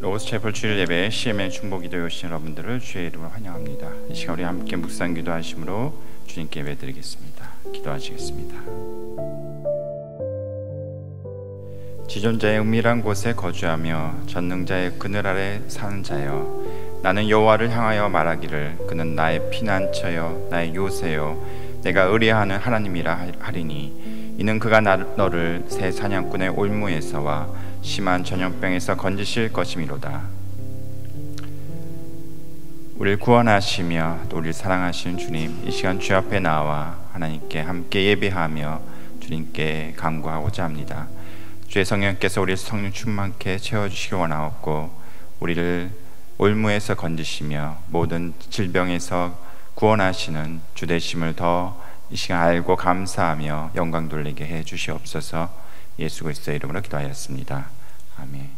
로고스 채플 주일 예배 CMN 중보기도에 오신 여러분들을 주의 이름으로 환영합니다. 이 시간 우리 함께 묵상 기도하심으로 주님께 예배드리겠습니다. 기도하시겠습니다. 지존자의 은밀한 곳에 거주하며 전능자의 그늘 아래 사는 자여, 나는 여호와를 향하여 말하기를 그는 나의 피난처여 나의 요새여 내가 의뢰하는 하나님이라 하리니, 이는 그가 너를 새 사냥꾼의 올무에서와 심한 전염병에서 건지실 것이미로다. 우리를 구원하시며 또 우리를 사랑하시는 주님, 이 시간 주 앞에 나와 하나님께 함께 예배하며 주님께 간구하고자 합니다. 주의 성령께서 우리의 성령 충만케 채워주시기 원하옵고, 우리를 올무에서 건지시며 모든 질병에서 구원하시는 주 되심을 더 이 시간 알고 감사하며 영광 돌리게 해 주시옵소서. 예수 그리스도의 이름으로 기도하였습니다. 아멘.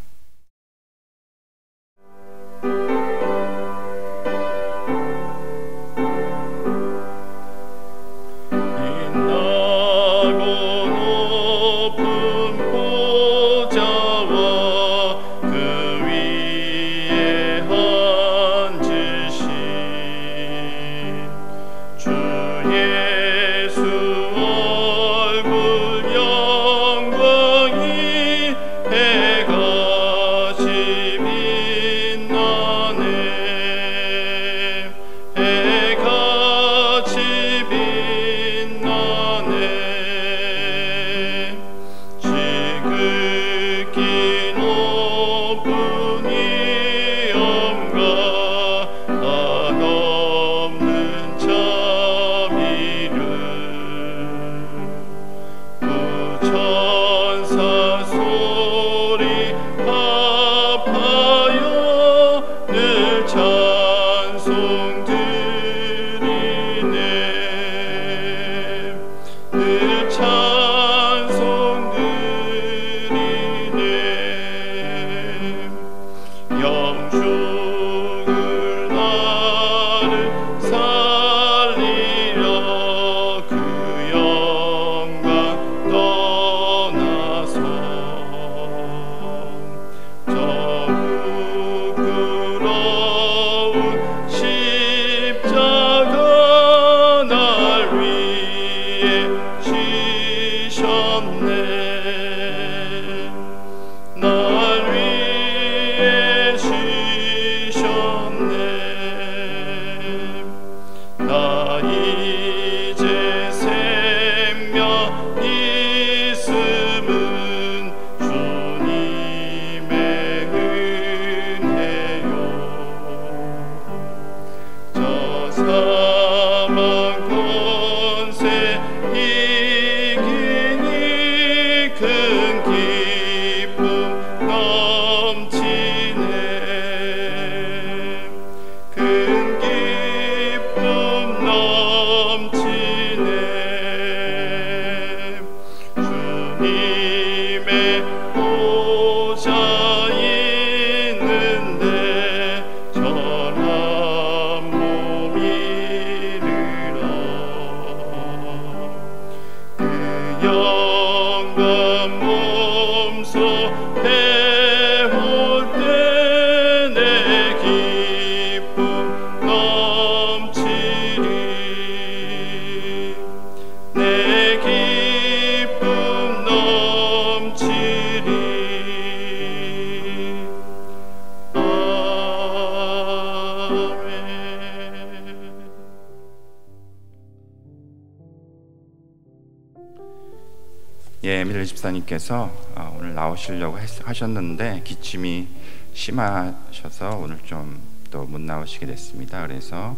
밀리 집사님께서 오늘 나오시려고 하셨는데 기침이 심하셔서 오늘 좀 또 못 나오시게 됐습니다. 그래서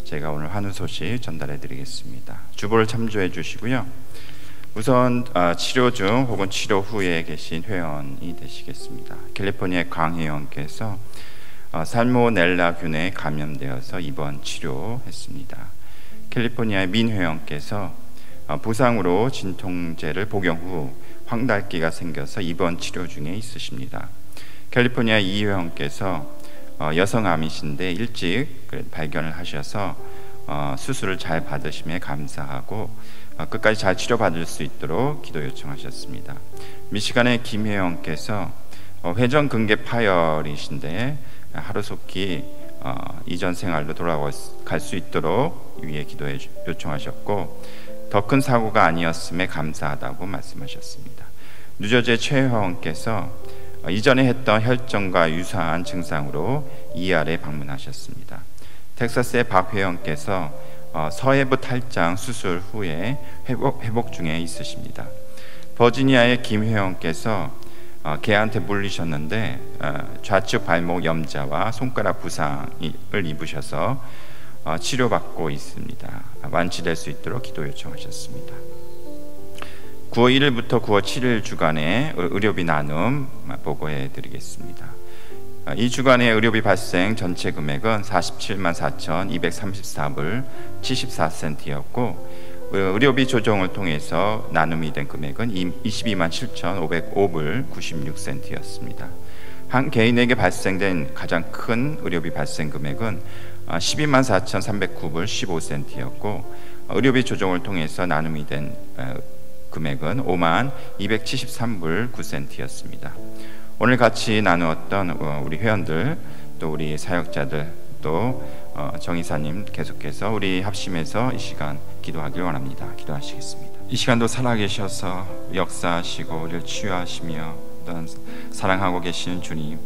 제가 오늘 환우 소식 전달해 드리겠습니다. 주보를 참조해 주시고요. 우선 치료 중 혹은 치료 후에 계신 회원이 되시겠습니다. 캘리포니아의 강 회원께서 살모넬라균에 감염되어서 입원 치료했습니다. 캘리포니아의 민 회원께서 부상으로 진통제를 복용 후 황달기가 생겨서 입원 치료 중에 있으십니다. 캘리포니아 이 회원께서 여성암이신데 일찍 발견을 하셔서 수술을 잘 받으심에 감사하고 끝까지 잘 치료받을 수 있도록 기도 요청하셨습니다. 미시간의 김혜영께서 회전 근개 파열이신데 하루속히 이전 생활로 돌아갈 수 있도록 위에 기도해 요청하셨고, 더 큰 사고가 아니었음에 감사하다고 말씀하셨습니다. 뉴저지의 최 회원께서 이전에 했던 혈전과 유사한 증상으로 ER에 방문하셨습니다. 텍사스의 박 회원께서 서해부 탈장 수술 후에 회복 중에 있으십니다. 버지니아의 김 회원께서 개한테 물리셨는데 좌측 발목 염자와 손가락 부상을 입으셔서 치료받고 있습니다. 완치될 수 있도록 기도 요청하셨습니다. 9월 1일부터 9월 7일 주간의 의료비 나눔 보고해 드리겠습니다. 이 주간의 의료비 발생 전체 금액은 474만 4,234불 74센트였고, 의료비 조정을 통해서 나눔이 된 금액은 22만 7,505불 96센트였습니다. 한 개인에게 발생된 가장 큰 의료비 발생 금액은 12만 4,309불 15센트였고, 의료비 조정을 통해서 나눔이 된 금액은 5만 273불 9센트였습니다. 오늘 같이 나누었던 우리 회원들, 또 우리 사역자들, 또 정의사님 계속해서 우리 합심해서 이 시간 기도하길 원합니다. 기도하시겠습니다. 이 시간도 살아계셔서 역사하시고 우리를 치유하시며 또한 사랑하고 계시는 주님,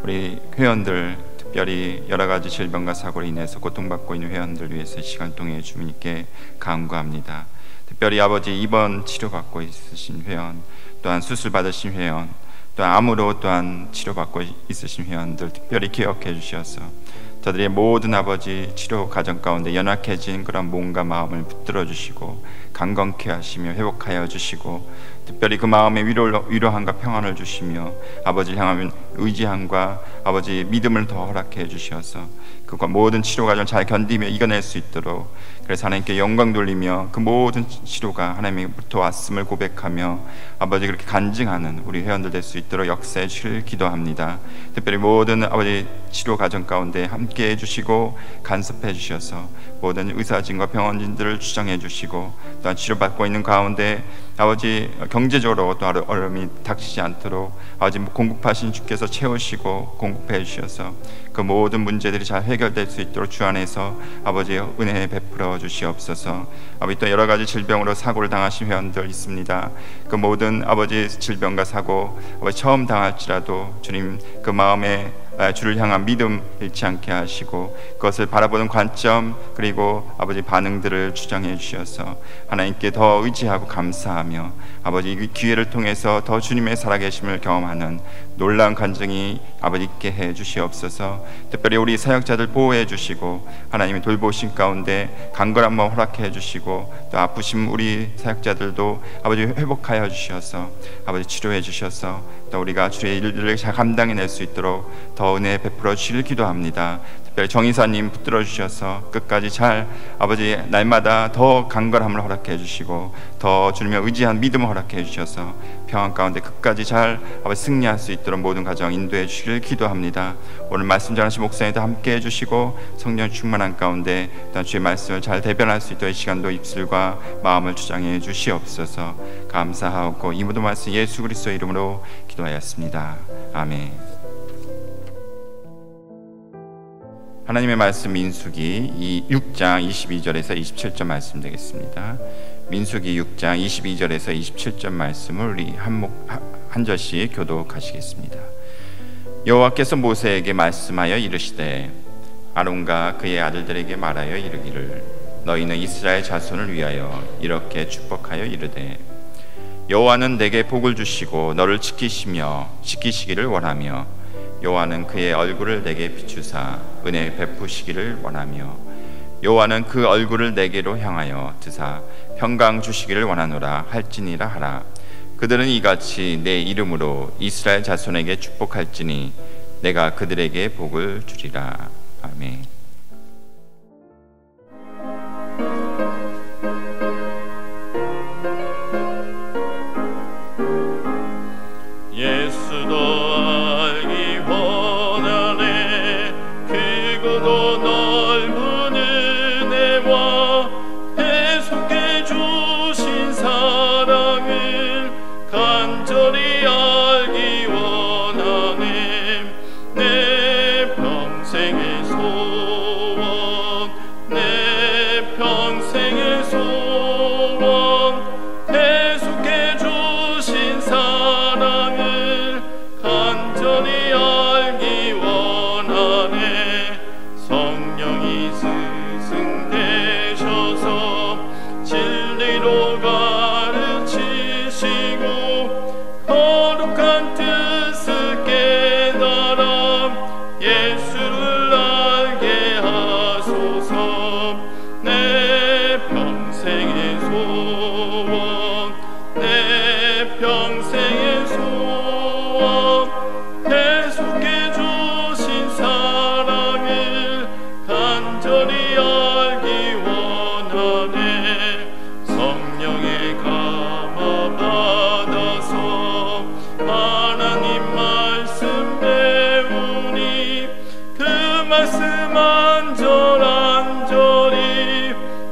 우리 회원들, 특별히 여러 가지 질병과 사고로 인해서 고통받고 있는 회원들 위해서 이 시간 통해 주님께 간구합니다. 특별히 아버지 입원 치료받고 있으신 회원, 또한 수술 받으신 회원, 또한 암으로 또한 치료받고 있으신 회원들 특별히 기억해 주셔서 저들의 모든 아버지 치료 과정 가운데 연약해진 그런 몸과 마음을 붙들어 주시고 강건케 하시며 회복하여 주시고, 특별히 그 마음에 위로함과 평안을 주시며 아버지를 향하면 의지함과 아버지 믿음을 더 허락해 주셔서 그 모든 치료 과정을 잘 견디며 이겨낼 수 있도록, 그래서 하나님께 영광 돌리며 그 모든 치료가 하나님으로부터 왔음을 고백하며 아버지 그렇게 간증하는 우리 회원들 될 수 있도록 역사해 주시길 기도합니다. 특별히 모든 아버지 치료 과정 가운데 함께 해주시고 간섭해 주셔서 모든 의사진과 병원진들을 주장해 주시고, 또한 치료받고 있는 가운데 아버지 경제적으로 또 어려움이 닥치지 않도록 아버지 공급하신 주께서 채우시고 공급해 주셔서 그 모든 문제들이 잘 해결될 수 있도록 주 안에서 아버지 은혜 베풀어 주시옵소서. 아버지 또 여러 가지 질병으로 사고를 당하신 회원들 있습니다. 그 모든 아버지 질병과 사고 아버지 처음 당할지라도 주님 그 마음에 주를 향한 믿음 잃지 않게 하시고 그것을 바라보는 관점 그리고 아버지 반응들을 주장해 주셔서 하나님께 더 의지하고 감사하며 아버지 이 기회를 통해서 더 주님의 살아계심을 경험하는 놀라운 간증이 아버지 있게 해 주시옵소서. 특별히 우리 사역자들 보호해 주시고 하나님의 돌보신 가운데 강건한 마음 허락해 주시고 또 아프신 우리 사역자들도 아버지 회복하여 주셔서 아버지 치료해 주셔서 또 우리가 주의 일들을 잘 감당해낼 수 있도록 더 은혜 베풀어 주시길 기도합니다. 특별히 정의사님 붙들어 주셔서 끝까지 잘 아버지 날마다 더 강건함을 허락해 주시고 더 주님의 의지한 믿음을 허락해 주셔서 평안 가운데 끝까지 잘 아버지 승리할 수 있도록 모든 가정 인도해 주시길 기도합니다. 오늘 말씀 전하신 목사님도 함께 해주시고 성령 충만한 가운데 또한 주의 말씀을 잘 대변할 수 있도록 이 시간도 입술과 마음을 주장해 주시옵소서. 감사하고 이 모든 말씀 예수 그리스도의 이름으로 기도하였습니다. 아멘. 하나님의 말씀 민수기 6장 22절에서 27절 말씀 되겠습니다. 민수기 6장 22절에서 27절 말씀을 우리 한 절씩 교독하시겠습니다. 여호와께서 모세에게 말씀하여 이르시되 아론과 그의 아들들에게 말하여 이르기를 너희는 이스라엘 자손을 위하여 이렇게 축복하여 이르되 여호와는 내게 복을 주시고 너를 지키시며 지키시기를 원하며 여호와는 그의 얼굴을 내게 비추사 은혜 베푸시기를 원하며 여호와는 그 얼굴을 내게로 향하여 드사 평강 주시기를 원하노라 할지니라 하라. 그들은 이같이 내 이름으로 이스라엘 자손에게 축복할지니 내가 그들에게 복을 주리라. 아멘. 예수도 알기 원하네 크고도 넓은 은혜와 배속해 주신 사랑을 간절히 알기 원하네 간절히 알기 원하네. 성령이 스승되셔서 진리로 가르치시고 거룩한 뜻을 깨달아 예수를 알게 하소서. 내 평생의 소원, 내 평생의 소원, 계속해 주신 사랑을 간절히 알기 원하네. 성령의 감화 받아서 하나님 말씀 배우니 그 말씀 안절안절히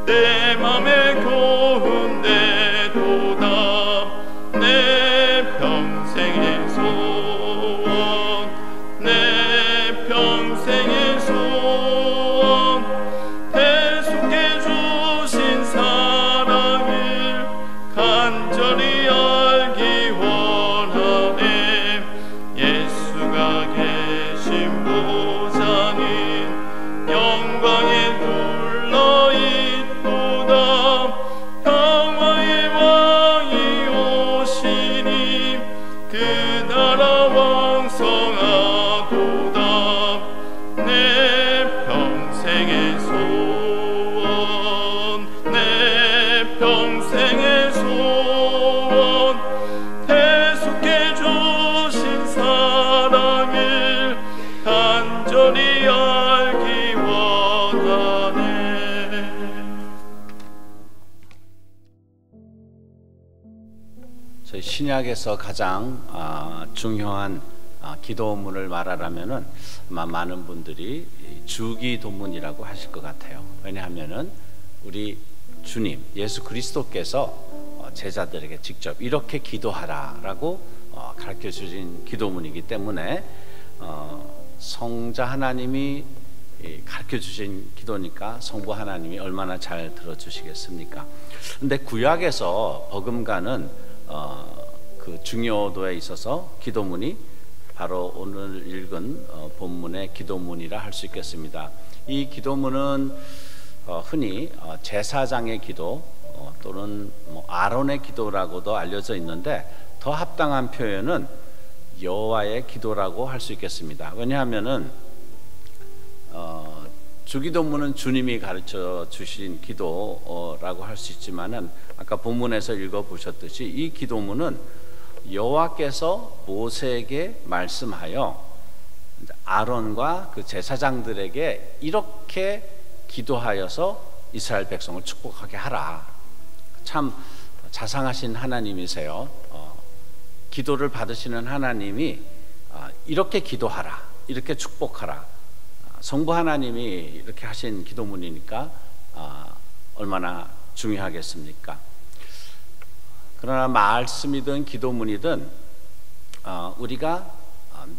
내 맘에 고운데도다. 내 평생의 소원, 내 평생의 소원, 계속해 주신 사랑을 간절히 알기 원하네. 예수가 계신 보좌는 영광에 둘러있도다. 평화의 왕이 오시니 그 나라 왕성하도다. 내 평생의 소원, 내 평생의 소원, 계속해 주신 사랑을 간절히 알기 원하네. 저희 신약에서 가장 중요한 기도문을 말하라면은 아마 많은 분들이 주기도문이라고 하실 것 같아요. 왜냐하면은 우리 주님 예수 그리스도께서 제자들에게 직접 이렇게 기도하라라고 가르쳐 주신 기도문이기 때문에 성자 하나님이 가르쳐 주신 기도니까 성부 하나님이 얼마나 잘 들어주시겠습니까? 근데 구약에서 버금가는 그 중요도에 있어서 기도문이 바로 오늘 읽은 본문의 기도문이라 할 수 있겠습니다. 이 기도문은 흔히 제사장의 기도 또는 아론의 기도라고도 알려져 있는데 더 합당한 표현은 여호와의 기도라고 할 수 있겠습니다. 왜냐하면은 주기도문은 주님이 가르쳐 주신 기도라고 할 수 있지만은 아까 본문에서 읽어보셨듯이 이 기도문은 여호와께서 모세에게 말씀하여 아론과 그 제사장들에게 이렇게 기도하여서 이스라엘 백성을 축복하게 하라. 참 자상하신 하나님이세요. 기도를 받으시는 하나님이 이렇게 기도하라, 이렇게 축복하라. 성부 하나님이 이렇게 하신 기도문이니까 얼마나 중요하겠습니까? 그러나 말씀이든 기도문이든 우리가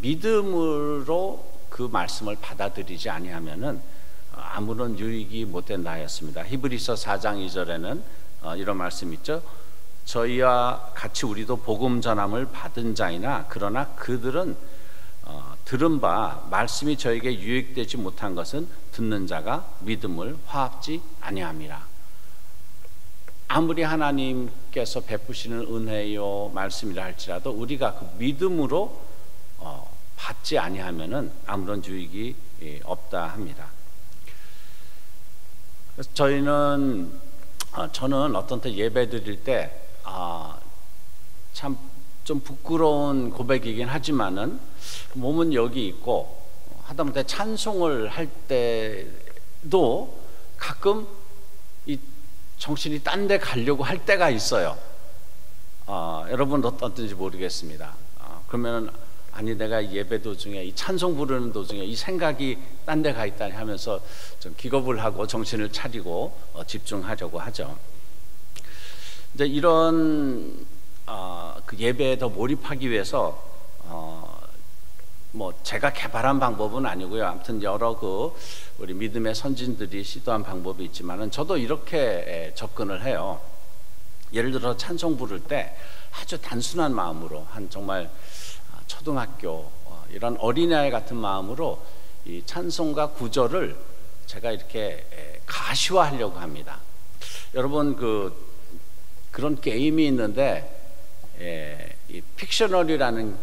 믿음으로 그 말씀을 받아들이지 아니하면은 아무런 유익이 못 된다 하였습니다. 히브리서 4장 2절에는 이런 말씀이 있죠. 저희와 같이 우리도 복음 전함을 받은 자이나 그러나 그들은 들은 바 말씀이 저에게 유익되지 못한 것은 듣는 자가 믿음을 화합지 아니함이라. 아무리 하나님께서 베푸시는 은혜요 말씀이라 할지라도 우리가 그 믿음으로 받지 아니하면은 아무런 유익이 없다 합니다. 그래서 저는 어떤 때 예배 드릴 때 참 좀 부끄러운 고백이긴 하지만은 몸은 여기 있고 하다못해 찬송을 할 때도 가끔 이 정신이 딴 데 가려고 할 때가 있어요. 여러분 어떤지 모르겠습니다. 그러면은 아니 내가 예배 도중에 이 찬송 부르는 도중에 이 생각이 딴 데 가 있다니 하면서 좀 기겁을 하고 정신을 차리고 집중하려고 하죠. 이제 이런 그 예배에 더 몰입하기 위해서 뭐 제가 개발한 방법은 아니고요. 아무튼 여러 우리 믿음의 선진들이 시도한 방법이 있지만은 저도 이렇게 접근을 해요. 예를 들어 찬송 부를 때 아주 단순한 마음으로 한 정말 초등학교 이런 어린아이 같은 마음으로 이 찬송가 구절을 제가 이렇게 가시화하려고 합니다. 여러분 그런 게임이 있는데 이 픽셔널이라는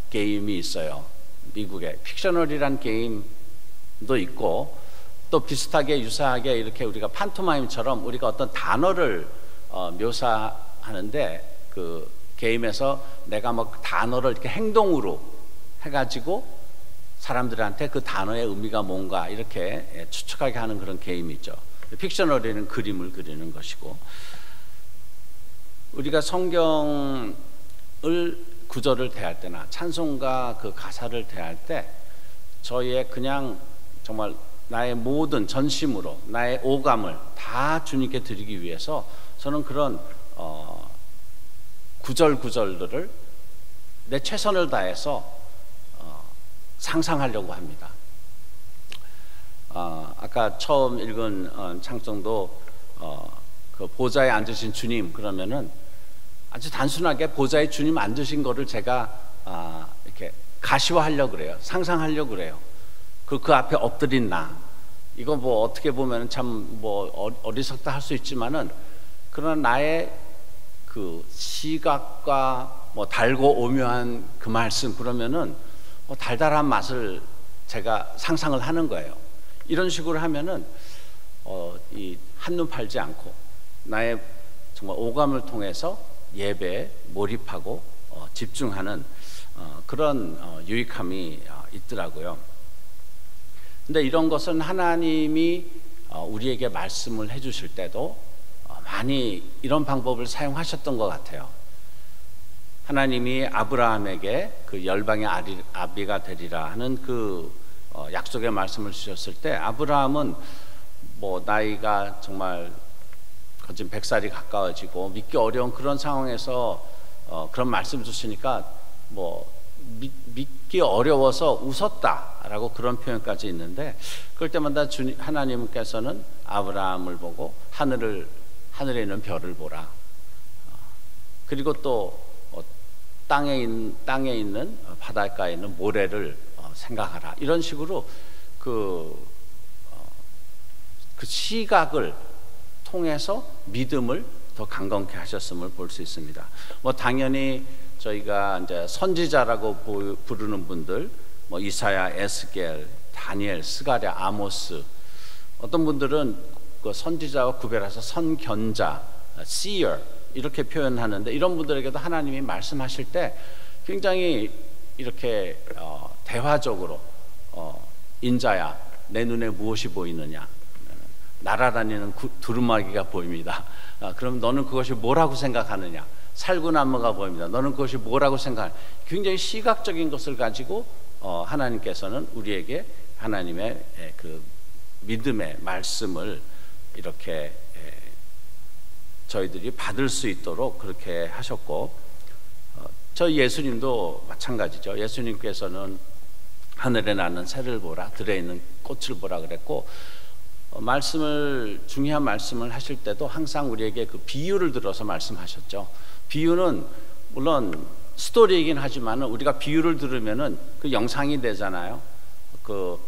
게임이 있어요. 미국에 픽셔널이라는 게임도 있고 또 비슷하게 유사하게 이렇게 우리가 판토마임처럼 우리가 어떤 단어를 묘사하는데 그 게임에서 내가 뭐 단어를 이렇게 행동으로 해가지고 사람들한테 그 단어의 의미가 뭔가 이렇게 추측하게 하는 그런 게임이 있죠. 픽셔널에는 그림을 그리는 것이고, 우리가 성경을 구절을 대할 때나 찬송가 그 가사를 대할 때 저희의 그냥 정말 나의 모든 전심으로 나의 오감을 다 주님께 드리기 위해서 저는 그런 구절들을 내 최선을 다해서 상상하려고 합니다. 아까 처음 읽은 찬송도 그 보좌에 앉으신 주님 그러면은 아주 단순하게 보좌에 주님 앉으신 거를 제가 이렇게 가시화하려고 그래요. 상상하려고 그래요. 그 앞에 엎드린 나, 이거 뭐 어떻게 보면 참 뭐 어리석다 할 수 있지만은 그런 나의 그 시각과 뭐 달고 오묘한 그 말씀 그러면은 뭐 달달한 맛을 제가 상상을 하는 거예요. 이런 식으로 하면은 이 한눈 팔지 않고 나의 정말 오감을 통해서 예배에 몰입하고 집중하는 그런 유익함이 있더라고요. 근데 이런 것은 하나님이 우리에게 말씀을 해주실 때도 많이 이런 방법을 사용하셨던 것 같아요. 하나님이 아브라함에게 그 열방의 아비가 되리라 하는 그 약속의 말씀을 주셨을 때 아브라함은 뭐 나이가 정말 거진 100살이 가까워지고 믿기 어려운 그런 상황에서 그런 말씀 주시니까 뭐 믿기 어려워서 웃었다라고 그런 표현까지 있는데, 그럴 때마다 하나님께서는 아브라함을 보고 하늘에 있는 별을 보라, 그리고 또 땅에 있는 바닷가에 있는 모래를 생각하라, 이런 식으로 그 시각을 통해서 믿음을 더 강건케 하셨음을 볼 수 있습니다. 뭐 당연히 저희가 이제 선지자라고 부르는 분들, 뭐 이사야, 에스겔, 다니엘, 스가랴, 아모스, 어떤 분들은 그 선지자와 구별해서 선견자, seer 이렇게 표현하는데, 이런 분들에게도 하나님이 말씀하실 때 굉장히 이렇게 대화적으로 인자야 내 눈에 무엇이 보이느냐, 날아다니는 두루마기가 보입니다. 그럼 너는 그것이 뭐라고 생각하느냐, 살구나무가 보입니다. 너는 그것이 뭐라고 생각하느냐. 굉장히 시각적인 것을 가지고 하나님께서는 우리에게 하나님의 그 믿음의 말씀을 이렇게 저희들이 받을 수 있도록 그렇게 하셨고, 저희 예수님도 마찬가지죠. 예수님께서는 하늘에 나는 새를 보라, 들에 있는 꽃을 보라 그랬고, 중요한 말씀을 하실 때도 항상 우리에게 그 비유를 들어서 말씀하셨죠. 비유는 물론 스토리이긴 하지만 우리가 비유를 들으면은 그 영상이 되잖아요. 그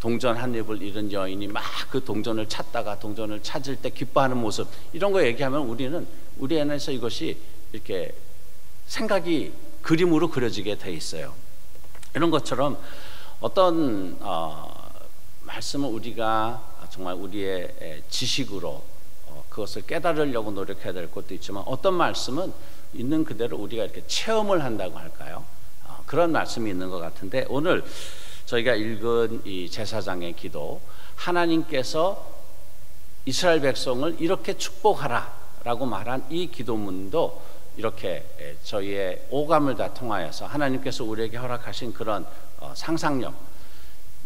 동전 한 입을 잃은 여인이 막 그 동전을 찾다가 동전을 찾을 때 기뻐하는 모습, 이런 거 얘기하면 우리 안에서 이것이 이렇게 생각이 그림으로 그려지게 돼 있어요. 이런 것처럼 어떤 말씀을 우리가 정말 우리의 지식으로 그것을 깨달으려고 노력해야 될 것도 있지만, 어떤 말씀은 있는 그대로 우리가 이렇게 체험을 한다고 할까요? 그런 말씀이 있는 것 같은데, 오늘 저희가 읽은 이 제사장의 기도, 하나님께서 이스라엘 백성을 이렇게 축복하라 라고 말한 이 기도문도 이렇게 저희의 오감을 다 통하여서 하나님께서 우리에게 허락하신 그런 상상력,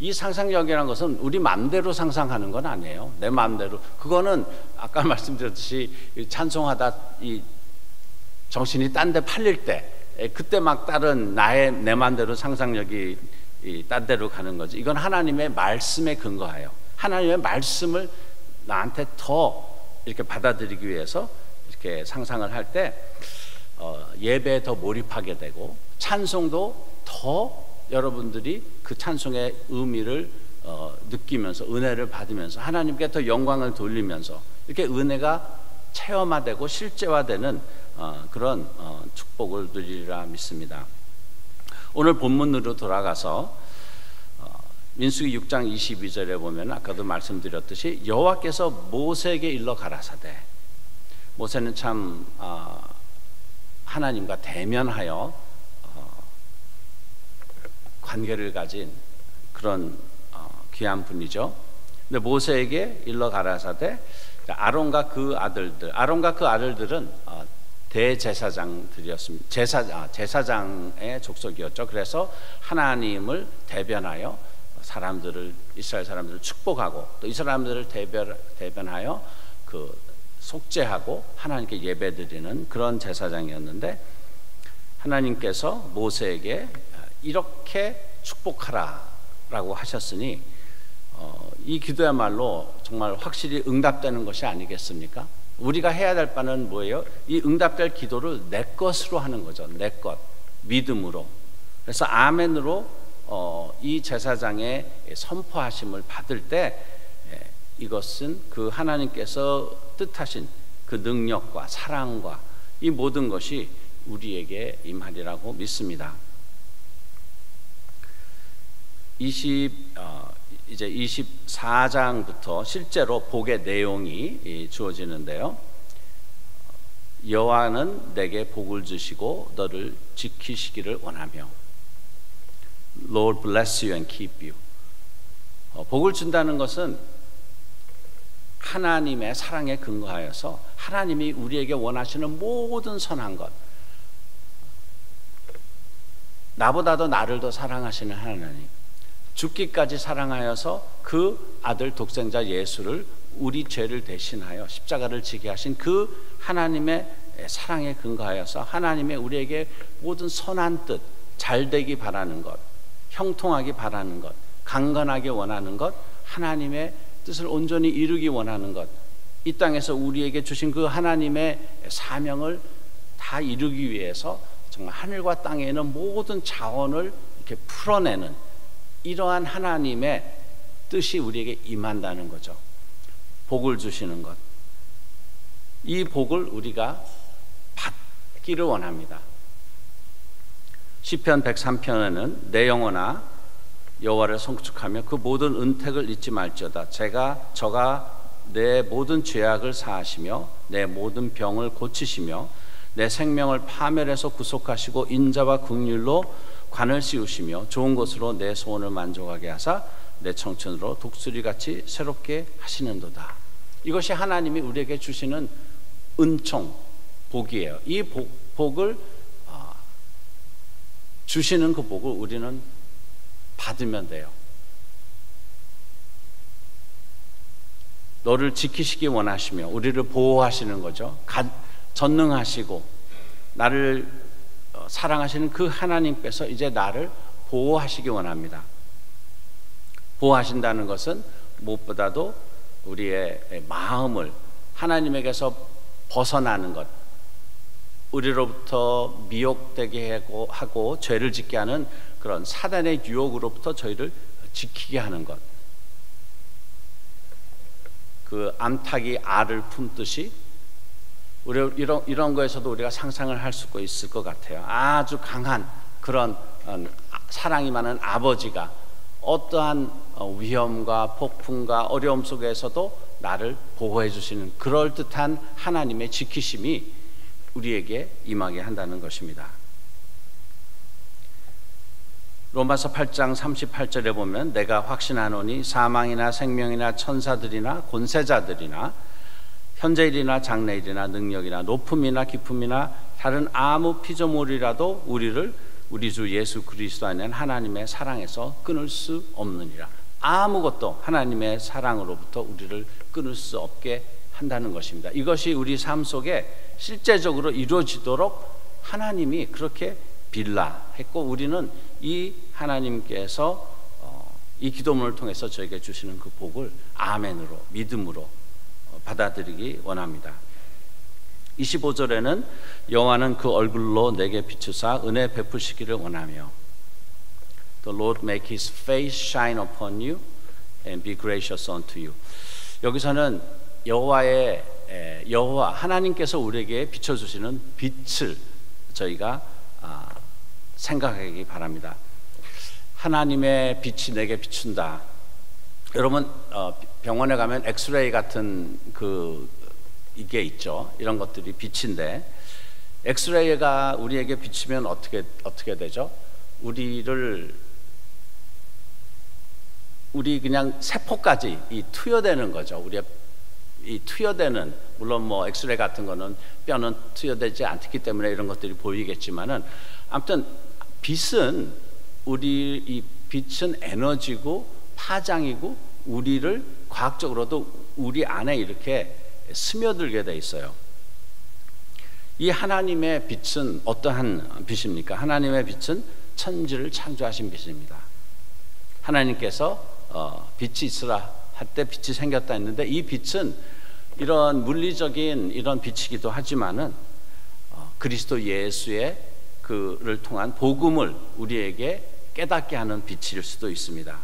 이 상상력이라는 것은 우리 마음대로 상상하는 건 아니에요. 내 마음대로. 그거는 아까 말씀드렸듯이 찬송하다 이 정신이 딴 데 팔릴 때 그때 막 다른 내 마음대로 상상력이 딴 데로 가는 거지. 이건 하나님의 말씀에 근거하여 하나님의 말씀을 나한테 더 이렇게 받아들이기 위해서 이렇게 상상을 할 때 예배에 더 몰입하게 되고 찬송도 더 여러분들이 그 찬송의 의미를 느끼면서 은혜를 받으면서 하나님께 더 영광을 돌리면서 이렇게 은혜가 체험화되고 실제화되는 그런 축복을 누리리라 믿습니다. 오늘 본문으로 돌아가서 민수기 6장 22절에 보면 아까도 말씀드렸듯이 여호와께서 모세에게 일러 가라사대, 모세는 참 하나님과 대면하여 관계를 가진 그런 귀한 분이죠. 근데 모세에게 일러 가라사대, 아론과 그 아들들은 대제사장들이었습니다. 제사장의 족속이었죠. 그래서 하나님을 대변하여 이스라엘 사람들을 축복하고 또 이 사람들을 대변하여 그 속죄하고 하나님께 예배드리는 그런 제사장이었는데, 하나님께서 모세에게 이렇게 축복하라라고 하셨으니 이 기도야말로 정말 확실히 응답되는 것이 아니겠습니까? 우리가 해야 될 바는 뭐예요? 이 응답될 기도를 내 것으로 하는 거죠. 내 것, 믿음으로. 그래서 아멘으로 이 제사장의 선포하심을 받을 때 이것은 그 하나님께서 뜻하신 그 능력과 사랑과 이 모든 것이 우리에게 임하리라고 믿습니다. 이제 24장부터 실제로 복의 내용이 주어지는데요. 여호와는 내게 복을 주시고 너를 지키시기를 원하며, Lord bless you and keep you. 복을 준다는 것은 하나님의 사랑에 근거하여서 하나님이 우리에게 원하시는 모든 선한 것, 나보다도 나를 더 사랑하시는 하나님, 죽기까지 사랑하여서 그 아들 독생자 예수를 우리 죄를 대신하여 십자가를 지게 하신 그 하나님의 사랑에 근거하여서 하나님의 우리에게 모든 선한 뜻, 잘되기 바라는 것, 형통하기 바라는 것, 강건하게 원하는 것, 하나님의 뜻을 온전히 이루기 원하는 것, 이 땅에서 우리에게 주신 그 하나님의 사명을 다 이루기 위해서 정말 하늘과 땅에 있는 모든 자원을 이렇게 풀어내는 이러한 하나님의 뜻이 우리에게 임한다는 거죠. 복을 주시는 것, 이 복을 우리가 받기를 원합니다. 시편 103편에는 내 영혼아 여호와를 송축하며 그 모든 은택을 잊지 말지어다. 저가 내 모든 죄악을 사하시며 내 모든 병을 고치시며 내 생명을 파멸해서 구속하시고 인자와 긍휼로 관을 씌우시며 좋은 것으로 내 소원을 만족하게 하사 내 청춘으로 독수리같이 새롭게 하시는도다. 이것이 하나님이 우리에게 주시는 은총, 복이에요. 이 복을 주시는 그 복을 우리는 받으면 돼요. 너를 지키시기 원하시며 우리를 보호하시는 거죠. 전능하시고 나를 사랑하시는 그 하나님께서 이제 나를 보호하시기 원합니다. 보호하신다는 것은 무엇보다도 우리의 마음을 하나님에게서 벗어나는 것, 우리로부터 미혹되게 하고 죄를 짓게 하는 그런 사단의 유혹으로부터 저희를 지키게 하는 것, 그 암탉이 알을 품듯이 우리 이런 거에서도 우리가 상상을 할 수가 있을 것 같아요. 아주 강한 그런 사랑이 많은 아버지가 어떠한 위험과 폭풍과 어려움 속에서도 나를 보호해 주시는 그럴듯한 하나님의 지키심이 우리에게 임하게 한다는 것입니다. 로마서 8장 38절에 보면 내가 확신하노니 사망이나 생명이나 천사들이나 권세자들이나 현재일이나 장래일이나 능력이나 높음이나 깊음이나 다른 아무 피조물이라도 우리를 우리 주 예수 그리스도 안에 하나님의 사랑에서 끊을 수 없느니라. 아무것도 하나님의 사랑으로부터 우리를 끊을 수 없게 한다는 것입니다. 이것이 우리 삶 속에 실제적으로 이루어지도록 하나님이 그렇게 빌라 했고, 우리는 이 하나님께서 이 기도문을 통해서 저에게 주시는 그 복을 아멘으로 믿음으로 받아들이기 원합니다. 25절에는 여호와는 그 얼굴로 내게 비추사 은혜 베푸시기를 원하며, The Lord make His face shine upon you and be gracious unto you. 여기서는 여호와 하나님께서 우리에게 비춰주시는 빛을 저희가 생각하기 바랍니다. 하나님의 빛이 내게 비춘다. 여러분 병원에 가면 엑스레이 같은 이게 있죠. 이런 것들이 빛인데 엑스레이가 우리에게 비치면 어떻게 되죠? 우리 그냥 세포까지 이 투여되는 거죠. 우리의 이 투여되는, 물론 뭐 엑스레이 같은 거는 뼈는 투여되지 않기 때문에 이런 것들이 보이겠지만은 아무튼 빛은 이 빛은 에너지고 파장이고 우리를 과학적으로도 우리 안에 이렇게 스며들게 돼 있어요. 이 하나님의 빛은 어떠한 빛입니까? 하나님의 빛은 천지를 창조하신 빛입니다. 하나님께서 빛이 있으라 할 때 빛이 생겼다 했는데 이 빛은 이런 물리적인 이런 빛이기도 하지만은 그리스도 예수의 그를 통한 복음을 우리에게 깨닫게 하는 빛일 수도 있습니다.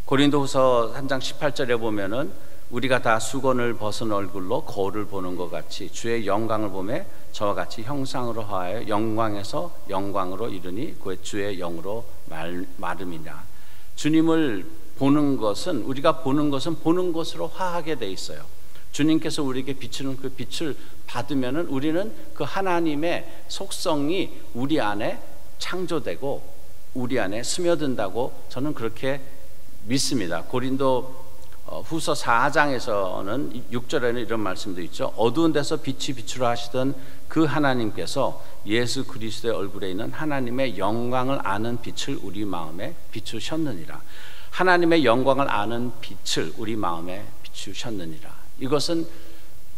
고린도후서 3장 18절에 보면은 우리가 다 수건을 벗은 얼굴로 거울을 보는 것 같이 주의 영광을 보매 저와 같이 형상으로 하여 영광에서 영광으로 이르니 그 주의 영으로 마름이냐. 주님을 보는 것은, 우리가 보는 것은 보는 것으로 화하게 돼 있어요. 주님께서 우리에게 비추는 그 빛을 받으면은 우리는 그 하나님의 속성이 우리 안에 창조되고 우리 안에 스며든다고 저는 그렇게 믿습니다. 고린도 후서 4장에서는 6절에는 이런 말씀도 있죠. 어두운 데서 빛이 비추라 하시던 그 하나님께서 예수 그리스도의 얼굴에 있는 하나님의 영광을 아는 빛을 우리 마음에 비추셨느니라. 하나님의 영광을 아는 빛을 우리 마음에 비추셨느니라. 이것은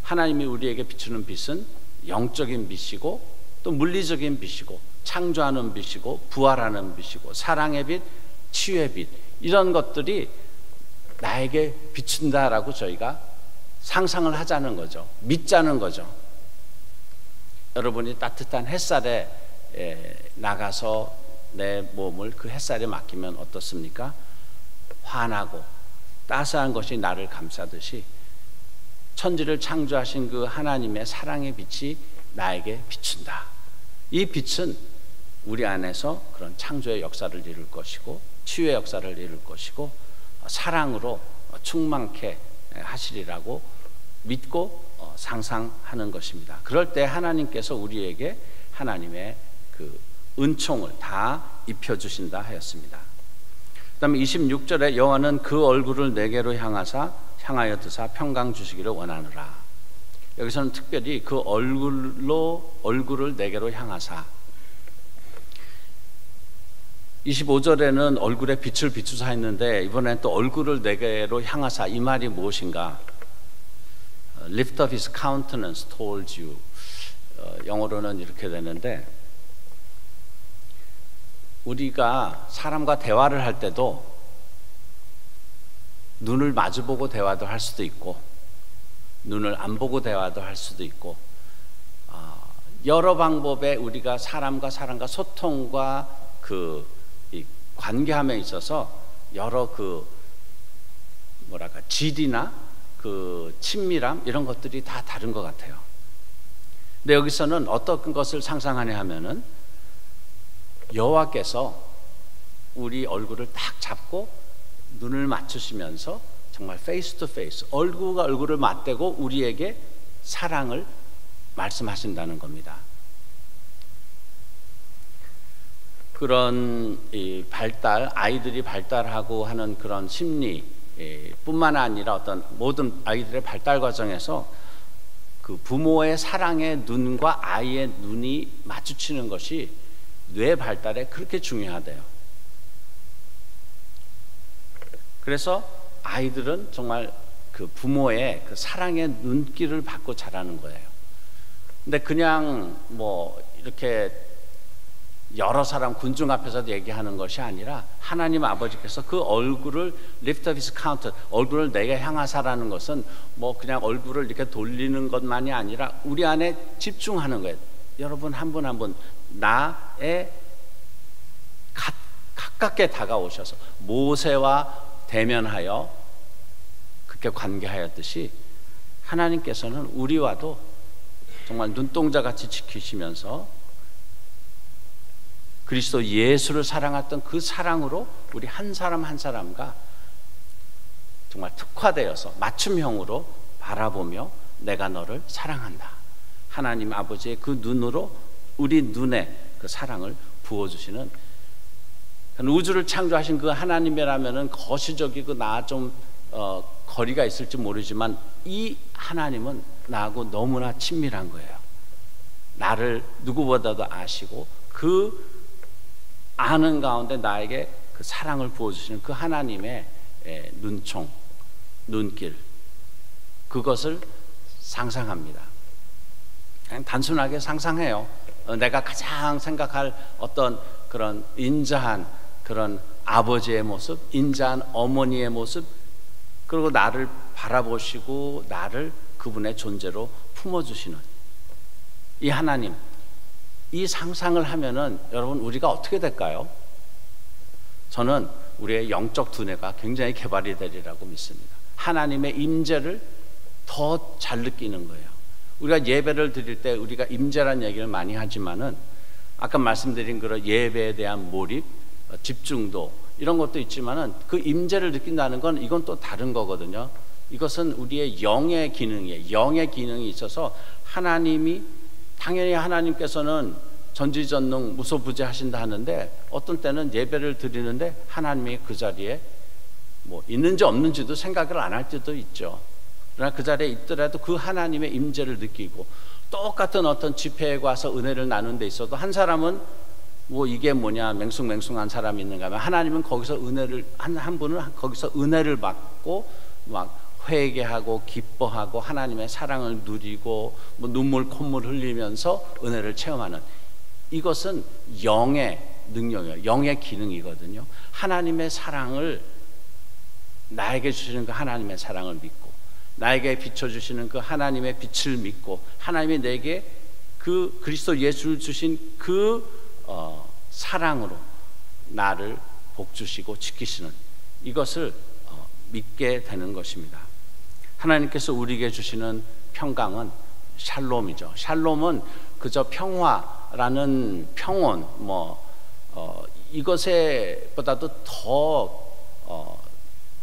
하나님이 우리에게 비추는 빛은 영적인 빛이고 또 물리적인 빛이고 창조하는 빛이고 부활하는 빛이고 사랑의 빛, 치유의 빛, 이런 것들이 나에게 비춘다라고 저희가 상상을 하자는 거죠. 믿자는 거죠. 여러분이 따뜻한 햇살에 나가서 내 몸을 그 햇살에 맡기면 어떻습니까? 환하고 따스한 것이 나를 감싸듯이 천지를 창조하신 그 하나님의 사랑의 빛이 나에게 비춘다. 이 빛은 우리 안에서 그런 창조의 역사를 이룰 것이고 치유의 역사를 이룰 것이고 사랑으로 충만케 하시리라고 믿고 상상하는 것입니다. 그럴 때 하나님께서 우리에게 하나님의 그 은총을 다 입혀주신다 하였습니다. 그 다음에 26절에 여호와는 그 얼굴을 내게로 향하여 드사 평강 주시기를 원하노라. 여기서는 특별히 그 얼굴을 내게로 향하사, 25절에는 얼굴에 빛을 비추사 했는데 이번엔 또 얼굴을 내게로 향하사, 이 말이 무엇인가? Lift up his countenance towards you. 영어로는 이렇게 되는데, 우리가 사람과 대화를 할 때도 눈을 마주보고 대화도 할 수도 있고 눈을 안 보고 대화도 할 수도 있고 여러 방법의 우리가 사람과 소통과 이 관계함에 있어서 여러 질이나 친밀함 이런 것들이 다 다른 것 같아요. 근데 여기서는 어떤 것을 상상하냐 하면은 여호와께서 우리 얼굴을 딱 잡고 눈을 맞추시면서 정말 페이스 투 페이스, 얼굴과 얼굴을 맞대고 우리에게 사랑을 말씀하신다는 겁니다. 그런 아이들이 발달하고 하는 그런 심리 뿐만 아니라 어떤 모든 아이들의 발달 과정에서 그 부모의 사랑의 눈과 아이의 눈이 마주치는 것이 뇌 발달에 그렇게 중요하대요. 그래서 아이들은 정말 그 부모의 그 사랑의 눈길을 받고 자라는 거예요. 근데 그냥 이렇게 여러 사람 군중 앞에서 얘기하는 것이 아니라 하나님 아버지께서 그 얼굴을 lift up his countenance, 얼굴을 내게 향하사라는 것은 그냥 얼굴을 이렇게 돌리는 것만이 아니라 우리 안에 집중하는 거예요. 여러분 한 분 한 분 나에 가깝게 다가오셔서 모세와 대면하여 그렇게 관계하였듯이 하나님께서는 우리와도 정말 눈동자같이 지키시면서 그리스도 예수를 사랑했던 그 사랑으로 우리 한 사람 한 사람과 정말 특화되어서 맞춤형으로 바라보며 내가 너를 사랑한다. 하나님 아버지의 그 눈으로 우리 눈에 그 사랑을 부어주시는, 우주를 창조하신 그 하나님이라면은 거시적이고 나 좀 거리가 있을지 모르지만 이 하나님은 나하고 너무나 친밀한 거예요. 나를 누구보다도 아시고 그 아는 가운데 나에게 그 사랑을 부어주시는 그 하나님의 눈총, 눈길, 그것을 상상합니다. 그냥 단순하게 상상해요. 내가 가장 생각할 어떤 그런 인자한 그런 아버지의 모습, 인자한 어머니의 모습, 그리고 나를 바라보시고 나를 그분의 존재로 품어주시는 이 하나님, 이 상상을 하면은 여러분 우리가 어떻게 될까요? 저는 우리의 영적 두뇌가 굉장히 개발이 되리라고 믿습니다. 하나님의 임재를 더 잘 느끼는 거예요. 우리가 예배를 드릴 때 우리가 임재란 얘기를 많이 하지만은 아까 말씀드린 그런 예배에 대한 몰입, 집중도 이런 것도 있지만은 그 임재를 느낀다는 건 이건 또 다른 거거든요. 이것은 우리의 영의 기능이에요. 영의 기능이 있어서 하나님이, 당연히 하나님께서는 전지전능 무소부재하신다 하는데 어떤 때는 예배를 드리는데 하나님이 그 자리에 뭐 있는지 없는지도 생각을 안 할 때도 있죠. 그러나 그 자리에 있더라도 그 하나님의 임재를 느끼고, 똑같은 어떤 집회에 가서 은혜를 나눈 데 있어도 한 사람은 뭐 이게 뭐냐 맹숭맹숭한 사람이 있는가 하면 하나님은 거기서 은혜를 한 분은 거기서 은혜를 받고 막 회개하고 기뻐하고 하나님의 사랑을 누리고 뭐 눈물 콧물 흘리면서 은혜를 체험하는, 이것은 영의 능력이에요. 영의 기능이거든요. 하나님의 사랑을, 나에게 주시는 그 하나님의 사랑을 믿고 나에게 비춰주시는 그 하나님의 빛을 믿고 하나님이 내게 그 그리스도 예수를 주신 그 사랑으로 나를 복주시고 지키시는 이것을 믿게 되는 것입니다. 하나님께서 우리에게 주시는 평강은 샬롬이죠. 샬롬은 그저 평화라는 평온 이것에 보다도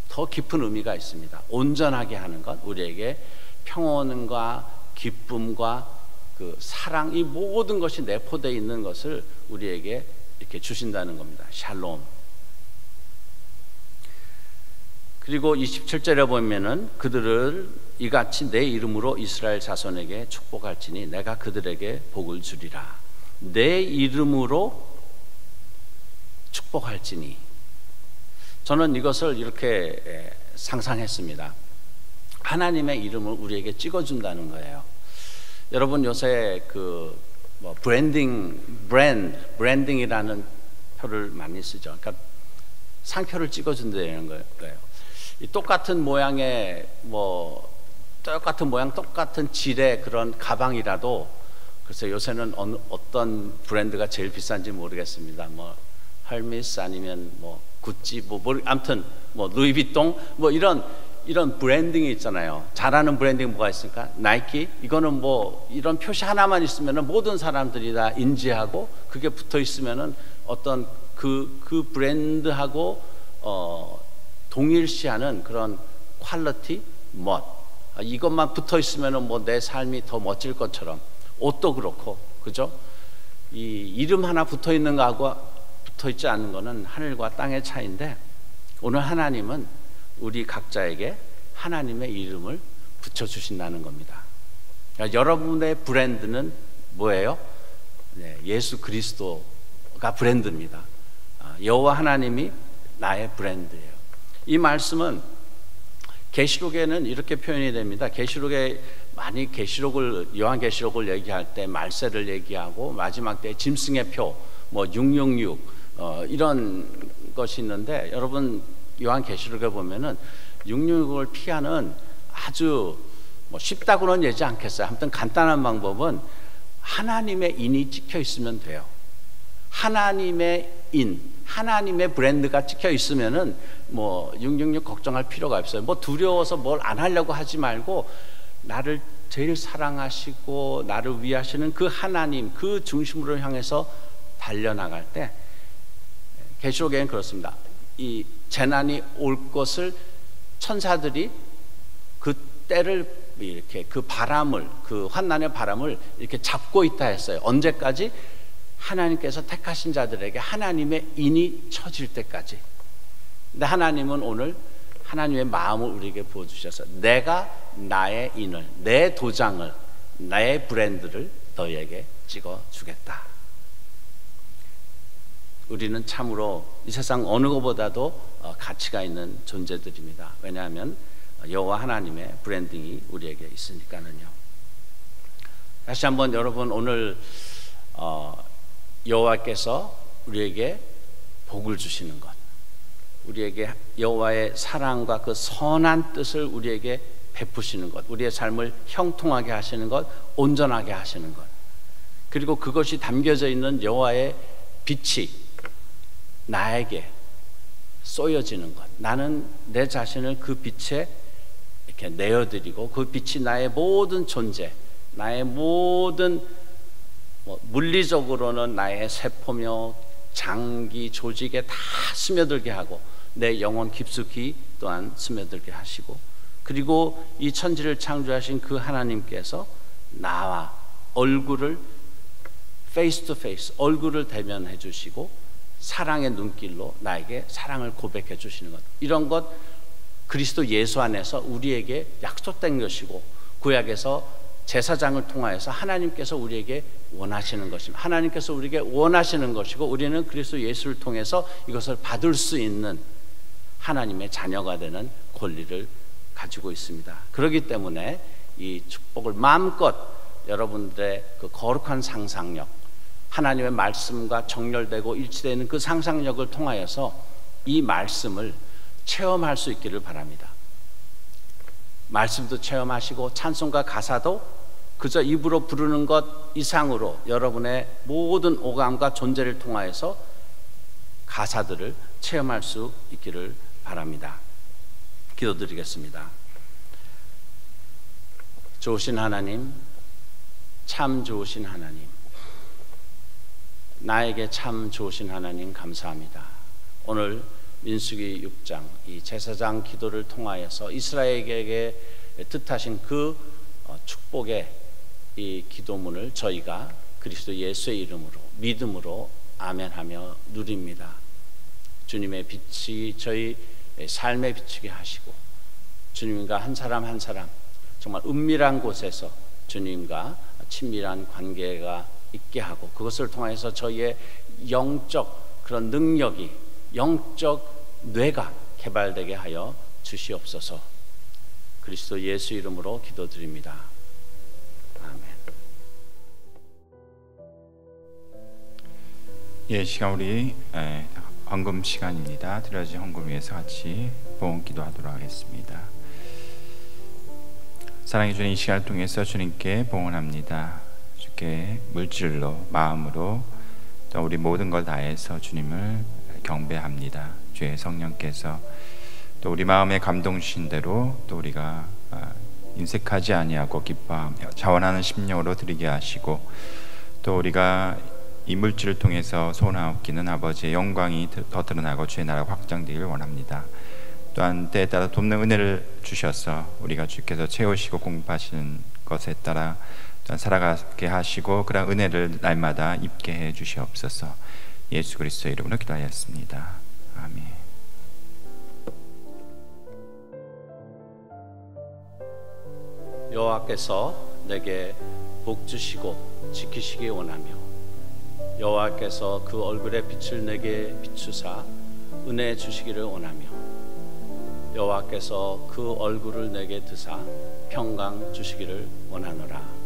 더 깊은 의미가 있습니다. 온전하게 하는 것, 우리에게 평온과 기쁨과 그 사랑, 이 모든 것이 내포되어 있는 것을 우리에게 이렇게 주신다는 겁니다. 샬롬. 그리고 27절에 보면은 그들을 이같이 내 이름으로 이스라엘 자손에게 축복할지니 내가 그들에게 복을 주리라. 내 이름으로 축복할지니, 저는 이것을 이렇게 상상했습니다. 하나님의 이름을 우리에게 찍어준다는 거예요. 여러분 요새 그 브랜딩이라는 표를 많이 쓰죠. 그러니까 상표를 찍어준다는 거예요. 이 똑같은 모양의 똑같은 모양, 똑같은 질의 그런 가방이라도, 그래서 요새는 어떤 브랜드가 제일 비싼지 모르겠습니다. 헐미스 아니면 구찌 아무튼 루이비통 이런 브랜딩이 있잖아요. 잘하는 브랜딩 뭐가 있습니까? 나이키. 이거는 이런 표시 하나만 있으면은 모든 사람들이 다 인지하고, 그게 붙어 있으면은 어떤 그 브랜드하고 동일시하는 그런 퀄리티, 이것만 붙어 있으면은 내 삶이 더 멋질 것처럼, 옷도 그렇고, 그죠? 이 이름 하나 붙어 있는 거하고 붙어 있지 않은 거는 하늘과 땅의 차이인데, 오늘 하나님은 우리 각자에게 하나님의 이름을 붙여주신다는 겁니다. 그러니까 여러분의 브랜드는 뭐예요? 예수 그리스도가 브랜드입니다. 여호와 하나님이 나의 브랜드예요. 이 말씀은 계시록에는 이렇게 표현이 됩니다. 계시록에 많이 요한계시록을 얘기할 때 말세를 얘기하고 마지막 때 짐승의 표, 666 이런 것이 있는데, 여러분 요한계시록에 보면은 666을 피하는 아주 쉽다고는 얘기하지 않겠어요. 아무튼 간단한 방법은 하나님의 인이 찍혀 있으면 돼요. 하나님의 하나님의 브랜드가 찍혀 있으면은 뭐 666 걱정할 필요가 없어요. 뭐 두려워서 뭘 안 하려고 하지 말고 나를 제일 사랑하시고 나를 위하시는 그 하나님, 그 중심으로 향해서 달려나갈 때, 계시록에는 그렇습니다. 이 재난이 올 것을 천사들이 그 때를 이렇게 그 바람을, 그 환난의 바람을 이렇게 잡고 있다 했어요. 언제까지? 하나님께서 택하신 자들에게 하나님의 인이 쳐질 때까지. 근데 하나님은 오늘 하나님의 마음을 우리에게 부어주셔서 내가 나의 인을, 내 도장을, 나의 브랜드를 너희에게 찍어주겠다. 우리는 참으로 이 세상 어느 것보다도 가치가 있는 존재들입니다. 왜냐하면 여호와 하나님의 브랜딩이 우리에게 있으니까는요. 다시 한번 여러분, 오늘 여호와께서 우리에게 복을 주시는 것, 우리에게 여호와의 사랑과 그 선한 뜻을 우리에게 베푸시는 것, 우리의 삶을 형통하게 하시는 것, 온전하게 하시는 것, 그리고 그것이 담겨져 있는 여호와의 빛이 나에게 쏘여지는 것, 나는 내 자신을 그 빛에 이렇게 내어드리고 그 빛이 나의 모든 존재, 나의 모든 물리적으로는 나의 세포며 장기, 조직에 다 스며들게 하고 내 영혼 깊숙이 또한 스며들게 하시고, 그리고 이 천지를 창조하신 그 하나님께서 나와 얼굴을 페이스 투 페이스, 얼굴을 대면해 주시고 사랑의 눈길로 나에게 사랑을 고백해 주시는 것, 이런 것 그리스도 예수 안에서 우리에게 약속된 것이고, 구약에서 제사장을 통하여서 하나님께서 우리에게 원하시는 것입니다. 하나님께서 우리에게 원하시는 것이고, 우리는 그리스도 예수를 통해서 이것을 받을 수 있는 하나님의 자녀가 되는 권리를 가지고 있습니다. 그렇기 때문에 이 축복을 마음껏 여러분들의 그 거룩한 상상력, 하나님의 말씀과 정렬되고 일치되는 그 상상력을 통하여서 이 말씀을 체험할 수 있기를 바랍니다. 말씀도 체험하시고 찬송과 가사도 그저 입으로 부르는 것 이상으로 여러분의 모든 오감과 존재를 통하여서 가사들을 체험할 수 있기를 바랍니다. 기도드리겠습니다. 좋으신 하나님, 참 좋으신 하나님, 나에게 참 좋으신 하나님 감사합니다. 오늘 민수기 6장 이 제사장 기도를 통하여서 이스라엘에게 뜻하신 그 축복의 이 기도문을 저희가 그리스도 예수의 이름으로 믿음으로 아멘하며 누립니다. 주님의 빛이 저희 삶에 비추게 하시고, 주님과 한 사람 한 사람 정말 은밀한 곳에서 주님과 친밀한 관계가 있게 하고, 그것을 통해서 저희의 영적 그런 능력이, 영적 뇌가 개발되게 하여 주시옵소서. 그리스도 예수 이름으로 기도드립니다. 아멘. 예, 시간 우리 헌금 시간입니다. 드려진 헌금 위해서 같이 봉헌 기도하도록 하겠습니다. 사랑해 주는 이 시간을 통해서 주님께 봉헌합니다. 주께 물질로, 마음으로, 또 우리 모든 걸 다해서 주님을 경배합니다. 주의 성령께서 또 우리 마음에 감동 주신 대로 또 우리가 인색하지 아니하고 기뻐하며 자원하는 심령으로 드리게 하시고, 또 우리가 이 물질을 통해서 소원하옵기는 아버지의 영광이 더 드러나고 주의 나라가 확장되기를 원합니다. 또한 때에 따라 돕는 은혜를 주셔서 우리가 주께서 채우시고 공급하시는 것에 따라 또한 살아가게 하시고 그런 은혜를 날마다 입게 해 주시옵소서. 예수 그리스도의 이름으로 기도하였습니다. 아멘. 여호와께서 내게 복 주시고 지키시기 원하며, 여호와께서 그 얼굴의 빛을 내게 비추사 은혜 주시기를 원하며, 여호와께서 그 얼굴을 내게 드사 평강 주시기를 원하노라.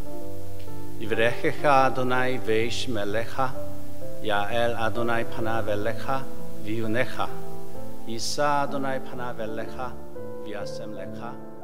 이브레헤카 아도나이 베이시 멜레카 야엘 아도나이 파나 벨레카 비우네카 이사 아도나이 파나 벨레카 비아셈 레카